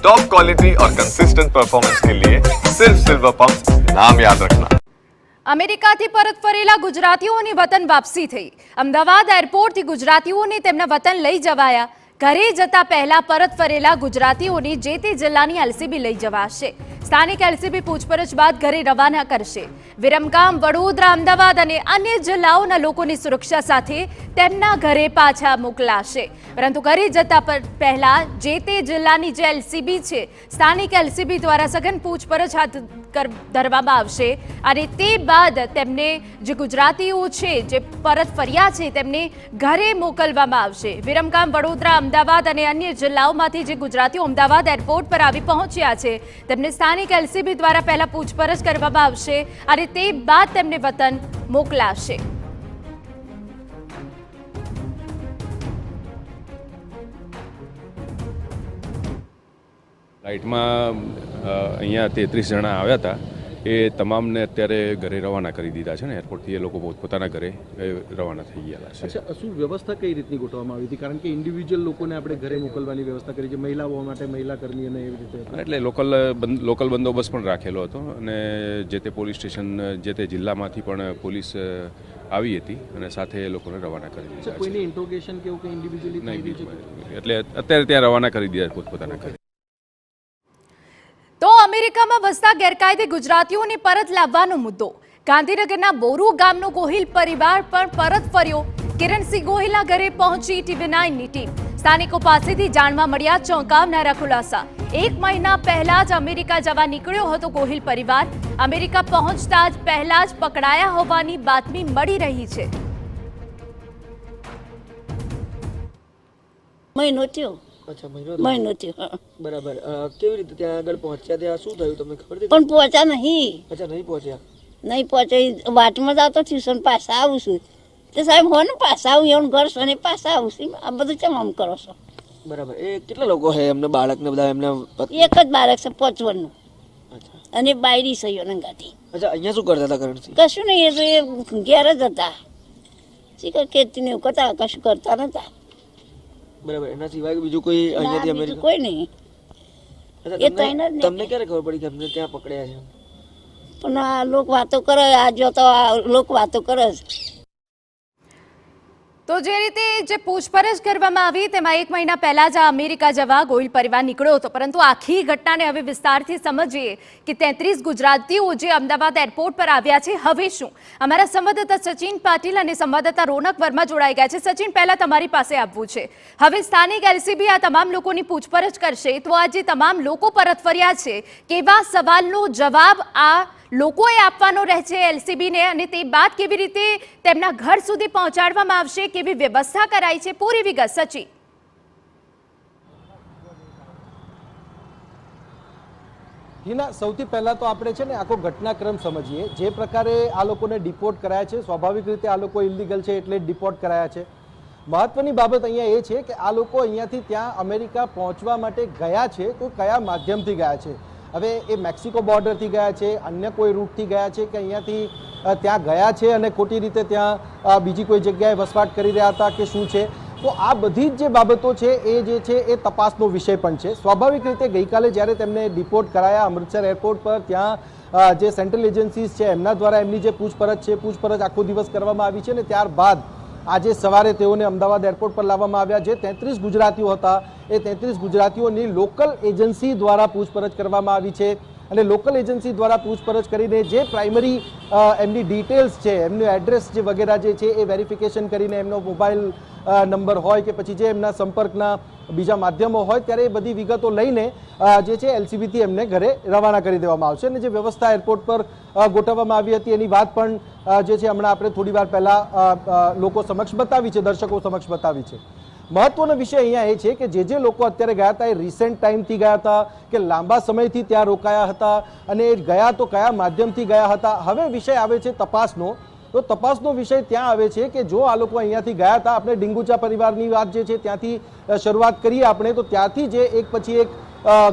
Top quality और consistent performance के लिए सिर्फ सिल्वर पंप नाम याद रखना। અમેરિકાથી પરત ફરેલા ગુજરાતીઓની વતન વાપસી થઈ। અમદાવાદ એરપોર્ટથી ગુજરાતીઓને તેમના વતન લઈ જવાયા। ઘરે જતા પહેલા પરત ફરેલા ગુજરાતીઓની જે તે જિલ્લાની એલસીબી લઈ જવાશે। સ્થાનિક એલસીબી પૂછપરછ બાદ ઘરે રવાના કરશે। વિરમગામ, વડોદરા, અમદાવાદ અને અન્ય જિલ્લાઓના લોકોની સુરક્ષા સાથે તેમના ઘરે પાછા મોકલાશે। પરંતુ ઘરે જતા પહેલા જે તે જિલ્લાની જે એલસીબી છે, સ્થાનિક એલસીબી દ્વારા સઘન પૂછપરછ હાથ ધરવામાં આવશે અને તે બાદ તેમને જે ગુજરાતીઓ છે જે પરત ફર્યા છે તેમને ઘરે મોકલવામાં આવશે। વિરમગામ, વડોદરા, અમદાવાદ અને અન્ય જિલ્લાઓમાંથી જે ગુજરાતીઓ અમદાવાદ એરપોર્ટ પર આવી પહોંચ્યા છે તેમને સ્થાનિક એલસીબી દ્વારા પહેલા પૂછપરછ કરવામાં આવશે અને તે બાદ તેમને વતન મોકલાશે। ફ્લાઇટમાં અહીંયા 33 જણા આવ્યા હતા, એ તમામને અત્યારે ઘરે રવાના કરી દીધા છે ને એરપોર્ટથી એ લોકો પોતાના ઘરે રવાના થઈ ગયા છે। અચ્છા, શું વ્યવસ્થા કઈ રીતની ગોઠવવામાં આવી હતી? કારણ કે ઇન્ડિવિજ્યુઅલ લોકોને આપણે ઘરે મોકલવાની વ્યવસ્થા કરી છે, મહિલાઓ માટે મહિલા કર્મી અને એવી રીતે, એટલે લોકલ બંદોબસ્ત પણ રાખેલો હતો અને જે તે પોલીસ સ્ટેશન જે તે જિલ્લામાંથી પણ પોલીસ આવી હતી અને સાથે એ લોકોને રવાના કરી દીધા છે। કોઈને ઇન્ટ્રોગેશન કે એવું કંઈ ઇન્ડિવિજ્યુઅલી નહીં, એટલે અત્યારે ત્યાં રવાના કરી દીધા પોતાના ઘરે। તો અમેરિકામાં વસતા ગેરકાયદે ગુજરાતીઓને પરત લાવવાનો મુદ્દો। ગાંધીનગરના બોરુ ગામનો ગોહિલ પરિવાર પણ પરત ફર્યો। કિરણસિંહ ગોહિલના ઘરે પહોંચી TV9ની ટીમ। સ્થાનિકો પાસેથી જાણવા મળ્યા ચોંકાવનારા ખુલાસા। 1 મહિના પહેલા જ અમેરિકા જવા નીકળ્યો હતો ગોહિલ પરિવાર। અમેરિકા પહોંચતા જ પહેલા જ પકડાયા હોવાની બાતમી મળી રહી છે। મહિનો થયો। અચ્છા, મહિનો થયો। બરાબર। કેવી રીતે ત્યાં આગળ પહોંચ્યા? ત્યાં શું થયું તમને ખબર છે? પણ પહોંચ્યા નહીં। અચ્છા, નહીં પહોંચ્યા? નહીં પહોંચ્યા। વાટમાં જાવ તો ટ્યુશન પાછા આવું છું તે સાહેબ હો ને પાછા આવું એવું ઘર છે ને પાછા આવું છું। આ બધું કેમ આમ કરો છો? બરાબર। એ કેટલા લોકો છે? એમને બાળકને બધા એમને એક જ બાળક છે 5 વર્ષનું અને બાયરી છે નંગાથી। અચ્છા, અહીંયા શું કરતા હતા કરણસિંહ? કશું નહીં, એ તો ઘેર જ હતા। શીખર ખેતી ને એવું કરતા, કશું કરતા નતા। બરાબર। એના સિવાય બીજું કોઈ અહીંયાથી અમેરિકા કોઈ નહીં। એ તમને ક્યારે ખબર પડી કે અમને ત્યાં પકડ્યા છે? પણ આ લોક વાતો કરે, આ જો તો આ લોક વાતો કરે છે। તો જે રીતે જે પૂછપરછ કરવામાં આવી તેમાં 1 મહિના પહેલા જ અમેરિકા જવા ગોહિલ પરિવાર નીકળ્યો હતો, પરંતુ આખી ઘટનાને હવે વિસ્તારથી સમજીએ કે 33 ગુજરાતીઓ જે અમદાવાદ એરપોર્ટ પર આવ્યા છે હવે શું। અમારા સંવાદદાતા સચિન પાટીલ અને સંવાદદાતા રોનક વર્મા જોડાઈ ગયા છે। સચિન, પહેલા તમારી પાસે આવવું છે। હવે સ્થાનિક એલસીબી આ તમામ લોકોની પૂછપરછ કરશે, તો આ જે તમામ લોકો પરત ફર્યા છે કેવા સવાલનો જવાબ આ લોકોએ આપવાનો રહેશે એલસીબીને અને તે બાદ કેવી રીતે તેમના ઘર સુધી પહોંચાડવામાં આવશે, કેવી વ્યવસ્થા કરાઈ છે, પૂરી વિગત સચિન। હિના, સૌથી પહેલા તો આપણે છે ને આખો ઘટનાક્રમ સમજીએ। જે પ્રકારે આ લોકોને ડિપોર્ટ કરાયા છે, સ્વાભાવિક રીતે આ લોકો ઇલીગલ છે એટલે ડિપોર્ટ કરાયા છે। મહત્વની બાબત અહીંયા એ છે કે આ લોકો અહીંયાથી ત્યાં અમેરિકા પહોંચવા માટે ગયા છે તો કયા માધ્યમથી ગયા છે। હવે એ મેક્સિકો બોર્ડરથી ગયા છે, અન્ય કોઈ રૂટથી ગયા છે કે અહીંયાથી ત્યાં ગયા છે અને ખોટી રીતે ત્યાં બીજી કોઈ જગ્યાએ વસવાટ કરી રહ્યા હતા કે શું છે, તો આ બધી જ જે બાબતો છે એ જે છે એ તપાસનો વિષય પણ છે। સ્વાભાવિક રીતે ગઈકાલે જ્યારે તેમને ડિપોર્ટ કરાયા અમૃતસર એરપોર્ટ પર, ત્યાં જે સેન્ટ્રલ એજન્સીઝ છે એમના દ્વારા એમની જે પૂછપરછ આખો દિવસ કરવામાં આવી છે ને ત્યારબાદ આજે સવારે તેઓને અમદાવાદ એરપોર્ટ પર લાવવામાં આવ્યા। જે 33 ગુજરાતીઓ હતા એ 33 ગુજરાતીઓની લોકલ એજન્સી દ્વારા પૂછપરછ કરવામાં આવી છે અને લોકલ એજન્સી દ્વારા પૂછપરછ કરીને જે પ્રાઇમરી એમની ડિટેલ્સ છે, એમનું એડ્રેસ જે વગેરે જે છે એ વેરિફિકેશન કરીને એમનો મોબાઈલ નંબર હોય કે પછી જે એમના સંપર્કના બીજા માધ્યમો હોય ત્યારે એ બધી વિગતો લઈને જે છે એલસીબીથી એમને ઘરે રવાના કરી દેવામાં આવશે। અને જે વ્યવસ્થા એરપોર્ટ પર ગોઠવવામાં આવી હતી એની વાત પણ જે છે હમણાં આપણે થોડી વાર પહેલા લોકો સમક્ષ બતાવી છે, દર્શકો સમક્ષ બતાવી છે। મહત્વનો વિષય અહીંયા એ છે કે જે લોકો અત્યારે ગયા હતા એ રિસેન્ટ ટાઈમથી ગયા હતા કે લાંબા સમયથી ત્યાં રોકાયા હતા અને એ ગયા તો કયા માધ્યમથી ગયા હતા। હવે વિષય આવે છે તપાસનો। તો તપાસનો વિષય ત્યાં આવે છે કે જો આ લોકો અહીંયાથી ગયા હતા, આપણે ડિંગુચા પરિવારની વાત જે છે ત્યાંથી શરૂઆત કરીએ આપણે, તો ત્યાંથી જે એક પછી એક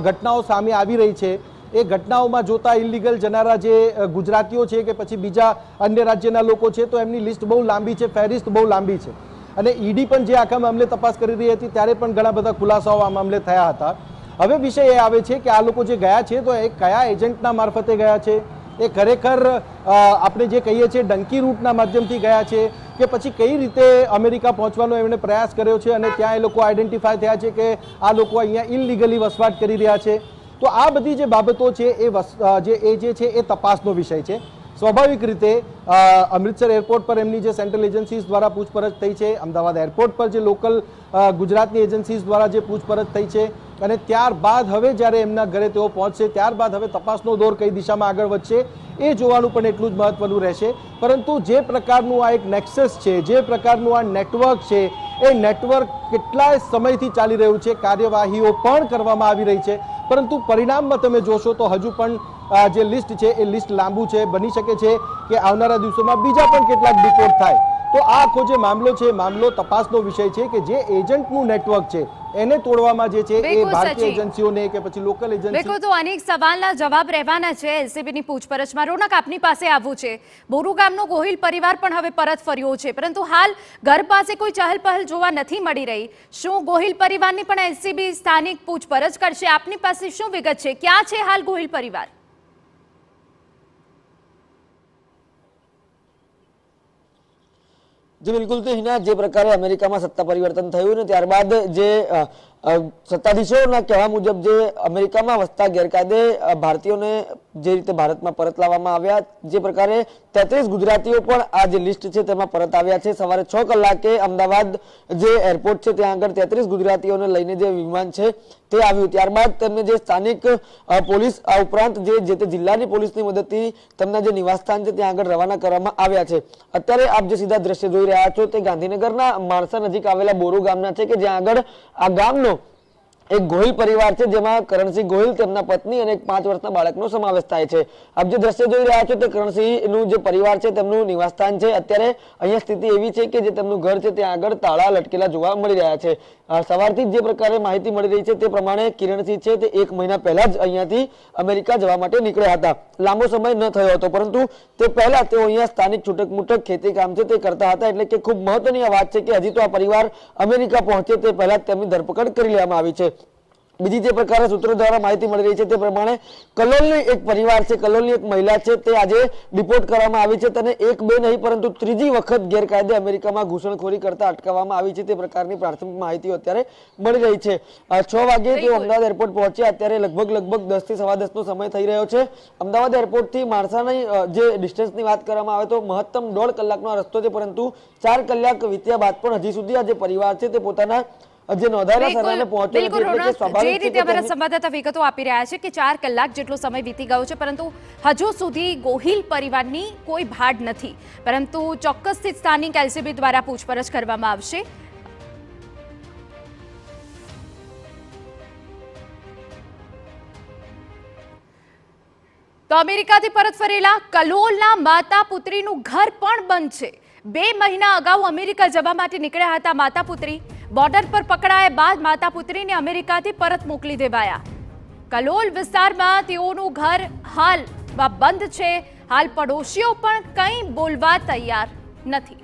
ઘટનાઓ સામે આવી રહી છે એ ઘટનાઓમાં જોતા ઇલીગલ જનારા જે ગુજરાતીઓ છે કે પછી બીજા અન્ય રાજ્યના લોકો છે તો એમની લિસ્ટ બહુ લાંબી છે, ફહેરિસ્ત બહુ લાંબી છે। અને ઈડી પણ જે આખા મામલે તપાસ કરી રહી હતી ત્યારે પણ ઘણા બધા ખુલાસાઓ આ મામલે થયા હતા। હવે વિષય એ આવે છે કે આ લોકો જે ગયા છે તો એ કયા એજન્ટના મારફતે ગયા છે, એ ખરેખર આપણે જે કહીએ છીએ ડંકી રૂટના માધ્યમથી ગયા છે કે પછી કઈ રીતે અમેરિકા પહોંચવાનો એમણે પ્રયાસ કર્યો છે અને ત્યાં એ લોકો આઈડેન્ટિફાય થયા છે કે આ લોકો અહીંયા ઇલીગલી વસવાટ કરી રહ્યા છે. તો આ બધી જે બાબતો છે એ છે એ તપાસનો વિષય છે. સ્વાભાવિક રીતે અમૃતસર એરપોર્ટ પર એમની જે સેન્ટ્રલ એજન્સીઝ દ્વારા પૂછપરછ થઈ છે, અમદાવાદ એરપોર્ટ પર જે લોકલ ગુજરાતની એજન્સીઝ દ્વારા જે પૂછપરછ થઈ છે, અને ત્યારબાદ હવે જ્યારે એમના ઘરે તેઓ પહોંચશે ત્યારબાદ હવે તપાસનો દોર કઈ દિશામાં આગળ વધશે એ જોવાનું પણ એટલું જ મહત્વનું રહેશે. પરંતુ જે પ્રકારનું આ એક નેક્સસ છે, જે પ્રકારનું આ નેટવર્ક છે, એ નેટવર્ક કેટલાય સમયથી ચાલી રહ્યું છે, કાર્યવાહીઓ પણ કરવામાં આવી રહી છે, પરંતુ પરિણામમાં તમે જોશો તો હજુ પણ જે લિસ્ટ છે એ લિસ્ટ લાંબુ છે. બની શકે છે કે આવનારા દિવસોમાં બીજા પણ કેટલાક ડિપોર્ટ થાય. તો આ આખો જે મામલો છે, મામલો તપાસનો વિષય છે કે જે એજન્ટનું નેટવર્ક છે એને તોડવામાં જે છે એ ભારતીય એજન્સીઓને કે પછી લોકલ એજન્સી. તો અનેક સવાલના જવાબ રહેવાના છે એલસીબીની પૂછપરછમાં. રોનક, આપની પાસે આવવું છે. બોરુ ગામનો ગોહિલ પરિવાર પણ હવે પરત ફર્યો છે, પરંતુ હાલ ઘર પાસે કોઈ ચહલ પહલ જોવા નથી મળી રહી. શું ગોહિલ પરિવારની પણ એલસીબી સ્થાનિક પૂછપરછ કરશે? આપની પાસે શું વિગત છે? ક્યાં છે હાલ ગોહિલ પરિવાર? जी बिल्कुल, तो हिना जे प्रकारे अमेरिका में सत्ता परिवर्तन थयुं ने त्यारबाद जे सत्ताधीशोना कहेवा मुजब जे अमेरिका में वसता गैरकायदे भारतीयों ने जे रीते भारत में परत लाववामां आव्या, जे प्रकारे 33 गुजरातीओ पण आ जे लिस्ट छे तेमां परत आव्या छे. सवारे 6 कलाके अमदावाद जे एरपोर्ट छे त्यां आगळ 33 गुजरातीओने लईने जे विमान छे ते આવ્યું. ત્યારબાદ તેમને જે સ્થાનિક પોલીસ આ ઉપરાંત જે તે જિલ્લાની પોલીસની મદદથી તેમના જે નિવાસસ્થાન છે ત્યાં આગળ રવાના કરવામાં આવ્યા છે. અત્યારે આપ જે સીધા દ્રશ્ય જોઈ રહ્યા છો તે ગાંધીનગરના માણસા નજીક આવેલા બોરુ ગામના છે કે જ્યાં આગળ આ ગામનો એક ગોહિલ પરિવાર છે, જેમાં કરણસિંહ ગોહિલ, તેમના પત્ની અને એક 5 વર્ષના બાળકનો સમાવેશ થાય છે. આપ જે દ્રશ્ય જોઈ રહ્યા છો તે કરણસિંહનું જે પરિવાર છે તેમનું નિવાસસ્થાન છે. અત્યારે અહીંયા સ્થિતિ એવી છે કે જે તેમનું ઘર છે ત્યાં આગળ તાળા લટકેલા જોવા મળી રહ્યા છે. સવારથી જે પ્રકારે માહિતી મળી રહી છે તે પ્રમાણે કિરણસિંહ છે તે 1 મહિના પહેલા જ અહીંયાથી અમેરિકા જવા માટે નીકળ્યા હતા. લાંબો સમય ન થયો હતો, પરંતુ તે પહેલા તેઓ અહીંયા સ્થાનિક છૂટક-મૂટક ખેતી કામ છે તે કરતા હતા. એટલે કે ખૂબ મહત્વની વાત છે કે હજી તો આ પરિવાર અમેરિકા પહોંચે તે પહેલા તેમની ધરપકડ કરી લેવામાં આવી છે. બીજી જે પ્રકારે સૂત્રો દ્વારા માહિતી મળી રહી છે તે પ્રમાણે કલોલની એક પરિવાર છે, કલોલની એક મહિલા છે તે આજે ડિપોર્ટ કરવામાં આવી છે. તેને 1-2 નહીં પરંતુ ત્રીજી વખત ગેરકાયદે અમેરિકામાં ઘૂસણખોરી કરતા અટકાવવામાં આવી છે તે પ્રકારની પ્રાથમિક માહિતીઓ અત્યારે મળી રહી છે. 6 વાગે તેઓ અમદાવાદ એરપોર્ટ પહોંચ્યા. અત્યારે લગભગ 10 થી 10:15નો સમય થઈ રહ્યો છે. અમદાવાદ એરપોર્ટથી માણસાની જે ડિસ્ટન્સની વાત કરવામાં આવે તો મહત્તમ 1.5 કલાકનો રસ્તો છે, પરંતુ 4 કલાક વીત્યા બાદ પણ હજી સુધી આ જે પરિવાર છે તે પોતાના જે નોંધાયેલા સરનામે પહોંચ્યો નથી. એટલે કે સ્વાભાવિક જે રીતે અમારા સંવાદદાતા વિગતો આપી રહ્યા છે કે 4 કલાક જેટલો સમય વીતી ગયો છે, પરંતુ હજુ સુધી ગોહિલ પરિવારની કોઈ ભાડ નથી. પરંતુ ચોક્કસથી સ્થાનિક એલસીબી દ્વારા પૂછપરછ કરવામાં આવશે. તો અમેરિકાથી પરત ફરેલા કલોલના માતા પુત્રીનું ઘર પણ બંધ છે. 2 મહિના અગાઉ અમેરિકા જવા માટે નીકળ્યા હતા માતા પુત્રી. બોર્ડર પર પકડાયા બાદ માતા પુત્રીને અમેરિકાથી પરત મોકલી દેવાયા. કલોલ વિસ્તારમાં તેઓનું ઘર હાલ બંધ છે. હાલ પડોશીઓ પણ કંઈ બોલવા તૈયાર નથી.